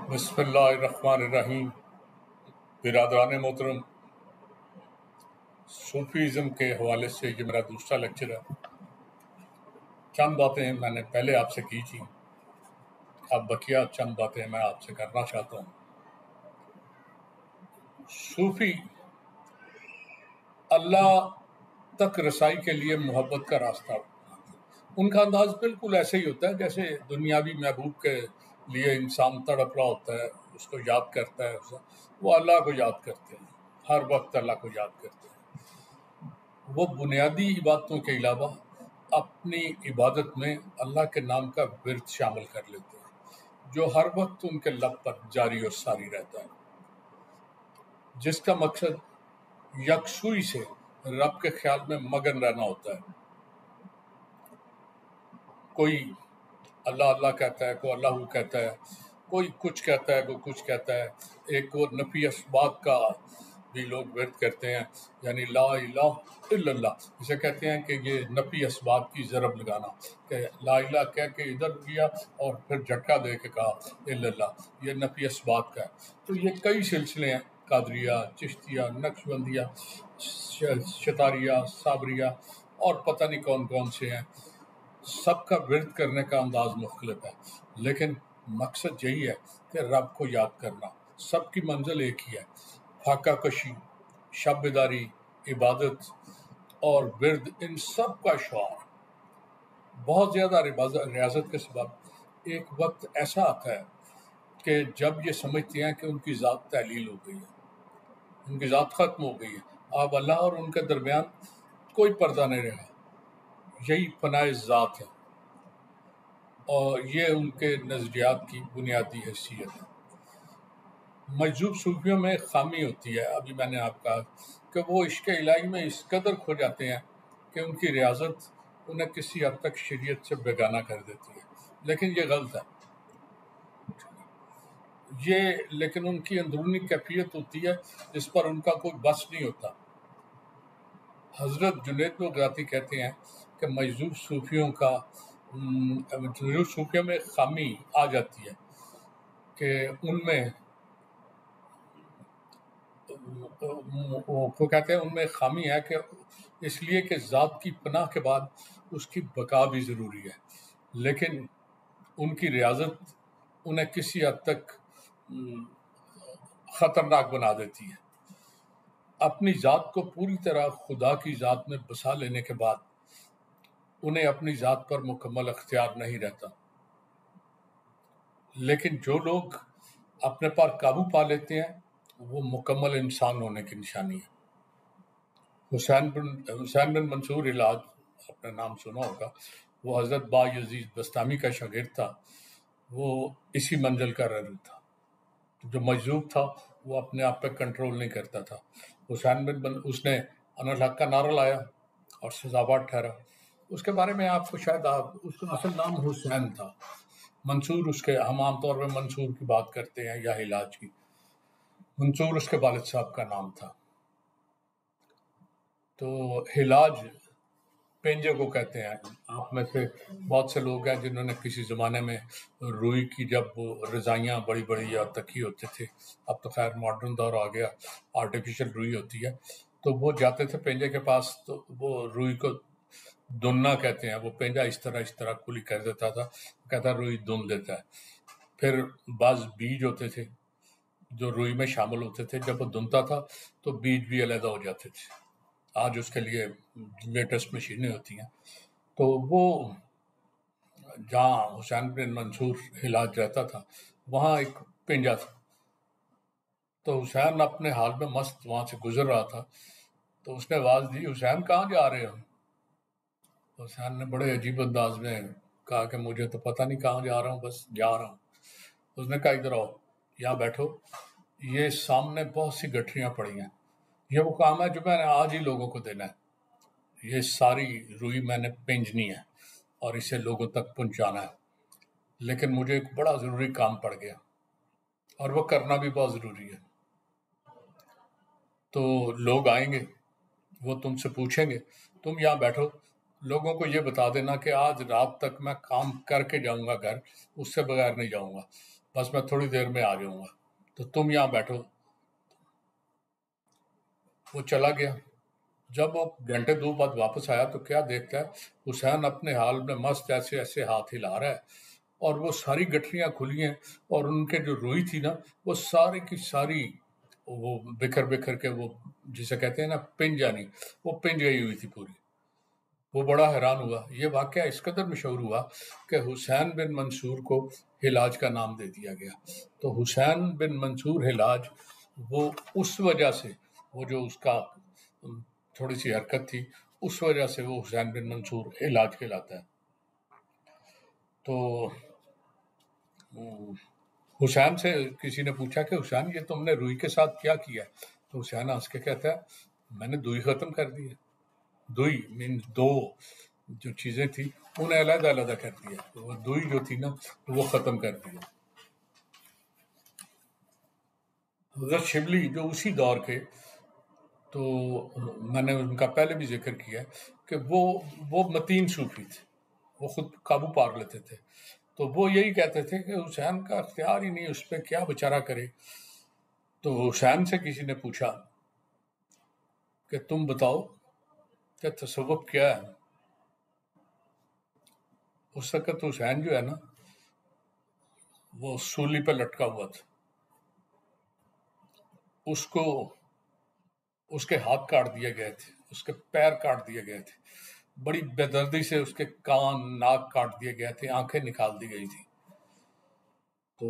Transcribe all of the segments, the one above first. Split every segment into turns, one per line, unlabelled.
بسم اللہ الرحمن الرحیم۔ برادران محترم، صوفیزم کے حوالے سے یہ میرا دوسرا لیکچر ہے۔ چند باتیں میں نے پہلے آپ سے کی تھیں، اب بقیہ چند باتیں میں آپ سے کرنا چاہتا ہوں۔ صوفی اللہ تک رسائی کے لیے محبت کا راستہ اپناتے ہیں۔ ان کا انداز بالکل ایسے ہی ہوتا ہے جیسے دنیاوی محبوب کے لیے انسان تڑپ رہا ہوتا ہے، اس کو یاد کرتا ہے، وہ اللہ کو یاد کرتے ہیں، ہر وقت اللہ کو یاد کرتے ہیں۔ وہ بنیادی عبادتوں کے علاوہ اپنی عبادت میں اللہ کے نام کا ورد شامل کر لیتے ہیں، جو ہر وقت ان کے لب پر جاری اور ساری رہتا ہے، جس کا مقصد یکسوئی سے رب کے خیال میں مگن رہنا ہوتا ہے۔ کوئی اللہ اللہ کہتا ہے، کوئی اللہ کہتا ہے، کوئی کچھ کہتا ہے، کوئی کچھ کہتا ہے۔ ایک وہ نفی اسبات کا بھی لوگ ورد کرتے ہیں، یعنی لا الہ الا اللہ، اسے کہتے ہیں کہ یہ نفی اسبات کی ضرب لگانا، کہ لا الہ کہہ کے ادھر کیا اور پھر جھٹکا دے کے کہا الا اللہ، یہ نفی اسبات کا ہے۔ تو یہ کئی سلسلے ہیں، قادریہ، چشتیہ، نقشبندیہ، شتاریہ، صابریہ اور پتہ نہیں کون کون سے ہیں۔ سب کا ورد کرنے کا انداز مختلف ہے، لیکن مقصد یہی ہے کہ رب کو یاد کرنا۔ سب کی منزل ایک ہی ہے، فاقہ کشی، شب بیداری، عبادت اور ورد، ان سب کا شعار۔ بہت زیادہ ریاضت کے سبب ایک وقت ایسا آتا ہے کہ جب یہ سمجھتے ہیں کہ ان کی ذات تحلیل ہو گئی ہے، ان کی ذات ختم ہو گئی ہے، اب اللہ اور ان کے درمیان کوئی پردہ نہیں رہا، یہی پناہ ذات ہے، اور یہ ان کے نظریات کی بنیادی حیثیت ہے۔ مجذوب صوفیوں میں خامی ہوتی ہے، ابھی میں نے آپ کہا کہ وہ عشق الہی میں اس قدر کھو جاتے ہیں کہ ان کی ریاضت انہیں کسی حد تک شریعت سے بیگانہ کر دیتی ہے، لیکن یہ غلط ہے۔ لیکن ان کی اندرونی کیفیت ہوتی ہے جس پر ان کا کوئی بس نہیں ہوتا۔ حضرت جنید بغدادی کہتے ہیں کہ مجذوب صوفیوں میں خامی آ جاتی ہے کہ ان میں وہ کہتے ہیں ان میں خامی ہے کہ اس لیے کہ ذات کی پناہ کے بعد اس کی بقا بھی ضروری ہے، لیکن ان کی ریاضت انہیں کسی حد تک خطرناک بنا دیتی ہے۔ اپنی ذات کو پوری طرح خدا کی ذات میں بسا لینے کے بعد انہیں اپنی ذات پر مکمل اختیار نہیں رہتا، لیکن جو لوگ اپنے پر قابو پا لیتے ہیں وہ مکمل انسان ہونے کی نشانی ہے۔ حسین بن منصور حلاج، اپنا نام سنا ہوگا، وہ حضرت با یزید بستامی کا شاگرد تھا، وہ اسی منزل کا رہنما تھا۔ جو مجذوب تھا وہ اپنے آپ پہ کنٹرول نہیں کرتا تھا۔ اس نے انا الحق کا نعرہ لایا اور سزاوار ٹھہرا۔ اس کے بارے میں آپ کو شاید اس کا اصل نام حسین تھا، منصور اس کے، ہم عام طور پہ منصور کی بات کرتے ہیں یا حلاج کی، منصور اس کے والد صاحب کا نام تھا۔ تو حلاج پینجے کو کہتے ہیں۔ آپ میں سے بہت سے لوگ ہیں جنہوں نے کسی زمانے میں روئی کی، جب رضائیاں بڑی بڑی یا تکیے ہوتے تھے، اب تو خیر ماڈرن دور آ گیا، آرٹیفیشل روئی ہوتی ہے، تو وہ جاتے تھے پینجے کے پاس، تو وہ روئی کو دننا کہتے ہیں، وہ پینجا اس طرح کلی کر دیتا تھا، کہتا روئی دن دیتا ہے۔ پھر بعض بیج ہوتے تھے جو روئی میں شامل ہوتے تھے، جب وہ دنتا تھا تو بیج بھی علیحدہ ہو جاتے تھے۔ آج اس کے لیے لیٹسٹ مشینیں ہوتی ہیں۔ تو وہ جہاں حسین بن منصور حلاج رہتا تھا وہاں ایک پنجا تھا، تو حسین اپنے حال میں مست وہاں سے گزر رہا تھا، تو اس نے آواز دی، حسین کہاں جا رہے ہو؟ حسین نے بڑے عجیب انداز میں کہا کہ مجھے تو پتہ نہیں کہاں جا رہا ہوں، بس جا رہا ہوں۔ اس نے کہا ادھر آؤ، یہاں بیٹھو، یہ سامنے بہت سی گٹھریاں پڑی ہیں، یہ وہ کام ہے جو میں نے آج ہی لوگوں کو دینا ہے، یہ ساری روئی میں نے پنجنی ہے اور اسے لوگوں تک پہنچانا ہے، لیکن مجھے ایک بڑا ضروری کام پڑ گیا اور وہ کرنا بھی بہت ضروری ہے۔ تو لوگ آئیں گے، وہ تم سے پوچھیں گے، تم یہاں بیٹھو، لوگوں کو یہ بتا دینا کہ آج رات تک میں کام کر کے جاؤں گا گھر، اس سے بغیر نہیں جاؤں گا، بس میں تھوڑی دیر میں آ جاؤں گا، تو تم یہاں بیٹھو۔ وہ چلا گیا۔ جب وہ گھنٹے دو بعد واپس آیا تو کیا دیکھتا ہے، حسین اپنے حال میں مست ایسے ایسے ہاتھ ہلا رہا ہے، اور وہ ساری گٹھریاں کھلی ہیں، اور ان کے جو روئی تھی نا وہ ساری کی ساری وہ بکھر بکھر کے، وہ جسے کہتے ہیں نا پنجانی، وہ پنج گئی ہوئی تھی پوری۔ وہ بڑا حیران ہوا۔ یہ واقعہ اس قدر مشہور ہوا کہ حسین بن منصور کو حلاج کا نام دے دیا گیا۔ تو حسین بن منصور حلاج، وہ اس وجہ سے، وہ جو اس کا تھوڑی سی حرکت تھی، اس وجہ سے وہ حسین بن منصور حلاج کہلاتا ہے۔ تو حسین سے کسی نے پوچھا کہ حسین یہ تم نے روئی کے ساتھ کیا کیا ہے؟ تو حسین ہنس کے کہتا ہے میں نے دوئی ختم کر دی ہے۔ دوئی مین دو جو چیزیں تھی انہیں علیحدہ علیحدہ کر دیا، تو وہ دوئی جو تھی نا وہ ختم کر دیا۔ حضرت شبلی جو اسی دور کے، تو میں نے ان کا پہلے بھی ذکر کیا کہ وہ متین صوفی تھے، وہ خود قابو پار لیتے تھے۔ تو وہ یہی کہتے تھے کہ حسین کا اختیار ہی نہیں، اس پہ کیا بیچارہ کرے۔ تو حسین سے کسی نے پوچھا کہ تم بتاؤ کہ تصوف کیا ہے؟ اس وقت حسین جو ہے نا وہ سولی پہ لٹکا ہوا تھا، اس کو اس کے ہاتھ کاٹ دیے گئے تھے، اس کے پیر کاٹ دیے گئے تھے، بڑی بے دردی سے اس کے کان ناک کاٹ دیے گئے تھے، آنکھیں نکال دی گئی تھی۔ تو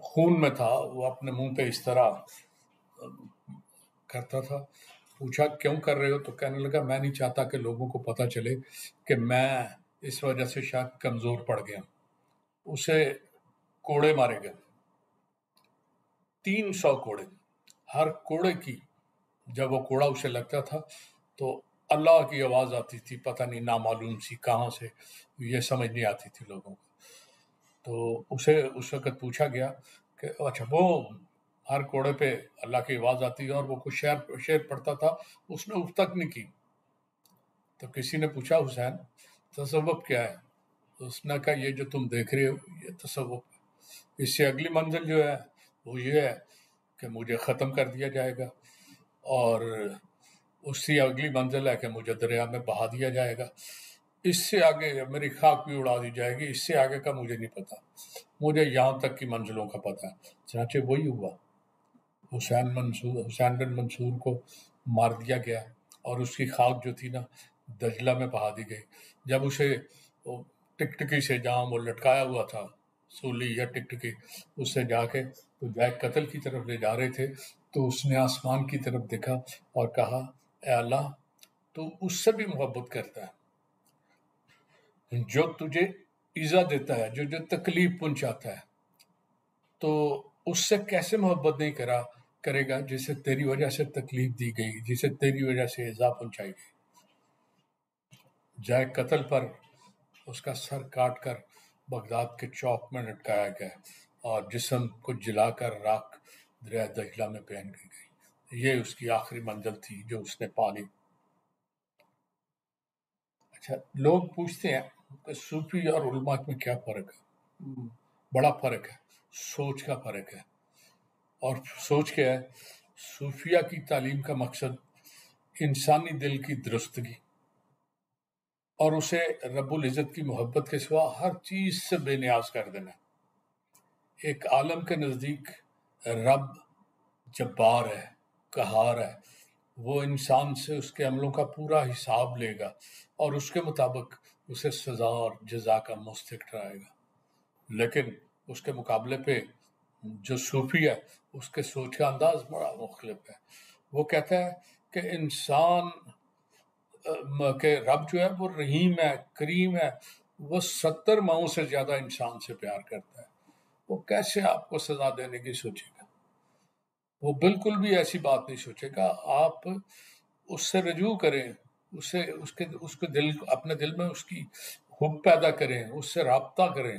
خون میں تھا، وہ اپنے منہ پہ اس طرح کرتا تھا۔ پوچھا کیوں کر رہے ہو؟ تو کہنے لگا میں نہیں چاہتا کہ لوگوں کو پتہ چلے کہ میں اس وجہ سے شاید کمزور پڑ گیا۔ اسے کوڑے مارے گئے، 300 کوڑے، ہر کوڑے کی جب وہ کوڑا اسے لگتا تھا تو اللہ کی آواز آتی تھی، پتہ نہیں نامعلوم سی کہاں سے، یہ سمجھ نہیں آتی تھی لوگوں کو۔ تو اسے اس وقت پوچھا گیا کہ اچھا وہ ہر کوڑے پہ اللہ کی آواز آتی ہے، اور وہ کچھ شعر پڑھتا تھا، اس نے اف تک نہیں کی۔ تو کسی نے پوچھا حسین تصوف کیا ہے؟ تو اس نے کہا یہ جو تم دیکھ رہے ہو یہ تصوف ہے، اس سے اگلی منزل جو ہے وہ یہ ہے کہ مجھے ختم کر دیا جائے گا، اور اس سے اگلی منزل ہے کہ مجھے دریا میں بہا دیا جائے گا، اس سے آگے میری خاک بھی اڑا دی جائے گی، اس سے آگے کا مجھے نہیں پتا، مجھے یہاں تک کی منزلوں کا پتا ہے۔ چنانچہ وہی ہوا، حسین بن منصور کو مار دیا گیا، اور اس کی خاک جو تھی نا دجلہ میں بہا دی گئی۔ جب اسے ٹکٹکی سے جہاں وہ لٹکایا ہوا تھا، سولی یا ٹکٹکی، اس سے جا کے تو جائے قتل کی طرف لے جا رہے تھے، تو اس نے آسمان کی طرف دیکھا اور کہا اے اللہ تو اس سے بھی محبت کرتا ہے جو تجھے ایذا دیتا ہے، جو تکلیف پہنچاتا ہے، تو اس سے کیسے محبت نہیں کرے گا جسے تیری وجہ سے تکلیف دی گئی، جسے تیری وجہ سے ایذا پہنچائی گئی۔ جائے قتل پر اس کا سر کاٹ کر بغداد کے چوک میں لٹکایا گیا، اور جسم کو جلا کر راکھ دریا دجلہ میں پہن گئی۔ یہ اس کی آخری منزل تھی جو اس نے پالی۔ اچھا، لوگ پوچھتے ہیں کہ صوفی اور علماء میں کیا فرق ہے؟ بڑا فرق ہے، سوچ کا فرق ہے۔ اور سوچ کیا ہے؟ صوفیہ کی تعلیم کا مقصد انسانی دل کی درستگی، اور اسے رب العزت کی محبت کے سوا ہر چیز سے بے نیاز کر دینا۔ ایک عالم کے نزدیک رب جبار ہے، قہار ہے، وہ انسان سے اس کے عملوں کا پورا حساب لے گا، اور اس کے مطابق اسے سزا اور جزا کا مستحق ٹھہرائے گا۔ لیکن اس کے مقابلے پہ جو صوفی ہے اس کے سوچ کا انداز بڑا مختلف ہے۔ وہ کہتا ہے کہ انسان کہ رب جو ہے وہ رحیم ہے، کریم ہے، وہ 70 ماؤں سے زیادہ انسان سے پیار کرتا ہے، وہ کیسے آپ کو سزا دینے کی سوچے گا؟ وہ بالکل بھی ایسی بات نہیں سوچے گا۔ آپ اس سے رجوع کریں، اس کے دل، اپنے دل میں اس کی حب پیدا کریں، اس سے رابطہ کریں،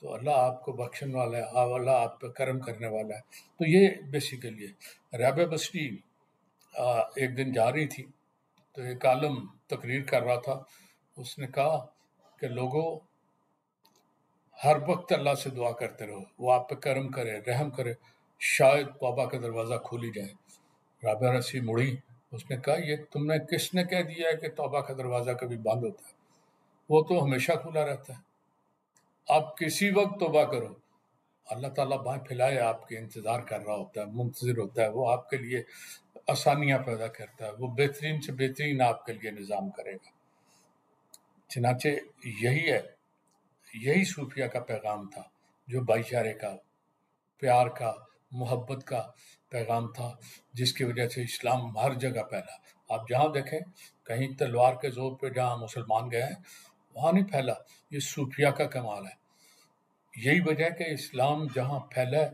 تو اللہ آپ کو بخشن والا ہے، اللہ آپ پہ کرم کرنے والا ہے۔ تو یہ بیسیکلی ہے۔ رابعہ بسری ایک دن جا رہی تھی تو ایک عالم تقریر کر رہا تھا، اس نے کہا کہ لوگوں ہر وقت اللہ سے دعا کرتے رہو، وہ آپ پہ کرم کرے، رحم کرے، شاید توبہ کا دروازہ کھول ہی جائے۔ رابعہ رسی مڑی، اس نے کہا یہ تم نے کس نے کہہ دیا ہے کہ توبہ کا دروازہ کبھی بند ہوتا ہے؟ وہ تو ہمیشہ کھلا رہتا ہے، آپ کسی وقت توبہ کرو، اللہ تعالیٰ بائیں پھیلائے آپ کے انتظار کر رہا ہوتا ہے، منتظر ہوتا ہے، وہ آپ کے لیے آسانیاں پیدا کرتا ہے، وہ بہترین سے بہترین آپ کے لیے نظام کرے گا۔ چنانچہ یہی ہے، یہی صوفیہ کا پیغام تھا، جو بھائی چارے کا، پیار کا، محبت کا پیغام تھا، جس کی وجہ سے اسلام ہر جگہ پھیلا۔ آپ جہاں دیکھیں، کہیں تلوار کے زور پہ جہاں مسلمان گئے ہیں وہاں نہیں پھیلا، یہ صوفیہ کا کمال ہے۔ یہی وجہ ہے کہ اسلام جہاں پھیلا ہے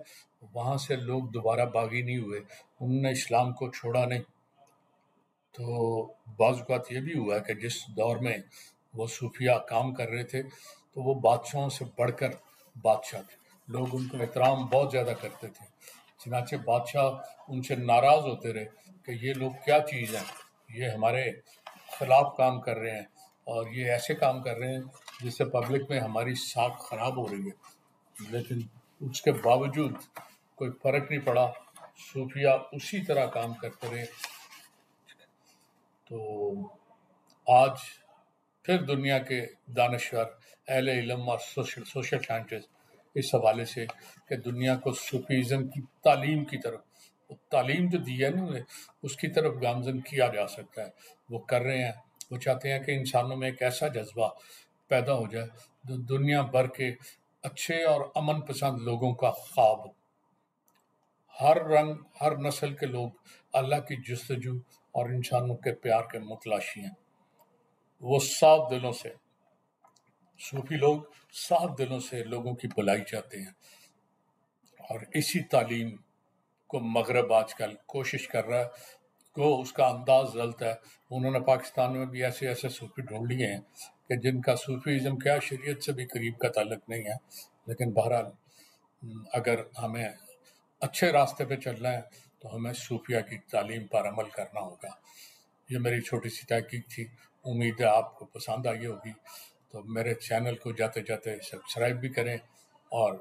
وہاں سے لوگ دوبارہ باغی نہیں ہوئے، انہوں نے اسلام کو چھوڑا نہیں۔ تو بعض اوقات یہ بھی ہوا ہے کہ جس دور میں وہ صوفیہ کام کر رہے تھے تو وہ بادشاہوں سے بڑھ کر بادشاہ تھے، لوگ ان کا احترام بہت زیادہ کرتے تھے، چنانچہ بادشاہ ان سے ناراض ہوتے رہے کہ یہ لوگ کیا چیز ہیں، یہ ہمارے خلاف کام کر رہے ہیں اور یہ ایسے کام کر رہے ہیں جس سے پبلک میں ہماری ساکھ خراب ہو رہی ہے۔ لیکن اس کے باوجود کوئی فرق نہیں پڑا، صوفیہ اسی طرح کام کرتے رہے۔ تو آج پھر دنیا کے دانشور، اہل علم اور سوشل سائنٹسٹ اس حوالے سے کہ دنیا کو صوفیزم کی تعلیم کی طرف، تعلیم جو دی ہے نا اس کی طرف گامزن کیا جا سکتا ہے، وہ کر رہے ہیں۔ وہ چاہتے ہیں کہ انسانوں میں ایک ایسا جذبہ پیدا ہو جائے جو دنیا بھر کے اچھے اور امن پسند لوگوں کا خواب ہو۔ ہر رنگ، ہر نسل کے لوگ اللہ کی جستجو اور انسانوں کے پیار کے متلاشی ہیں۔ وہ صاف دلوں سے، صوفی لوگ صاف دلوں سے لوگوں کی بھلائی چاہتے ہیں، اور اسی تعلیم کو مغرب آج کل کوشش کر رہا ہے کو اس کا انداز غلط ہے۔ انہوں نے پاکستان میں بھی ایسے ایسے صوفی ڈھونڈ لیے ہیں کہ جن کا صوفیزم کیا شریعت سے بھی قریب کا تعلق نہیں ہے، لیکن بہرحال اگر ہمیں اچھے راستے پہ چلنا ہے تو ہمیں صوفیہ کی تعلیم پر عمل کرنا ہوگا۔ یہ میری چھوٹی سی تحقیق تھی، امید ہے آپ کو پسند آئی ہوگی۔ تو میرے چینل کو جاتے جاتے سبسکرائب بھی کریں، اور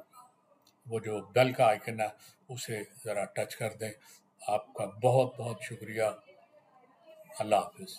وہ جو بیل کا آئیکن ہے اسے ذرا ٹچ کر دیں۔ آپ کا بہت بہت شکریہ۔ اللہ حافظ۔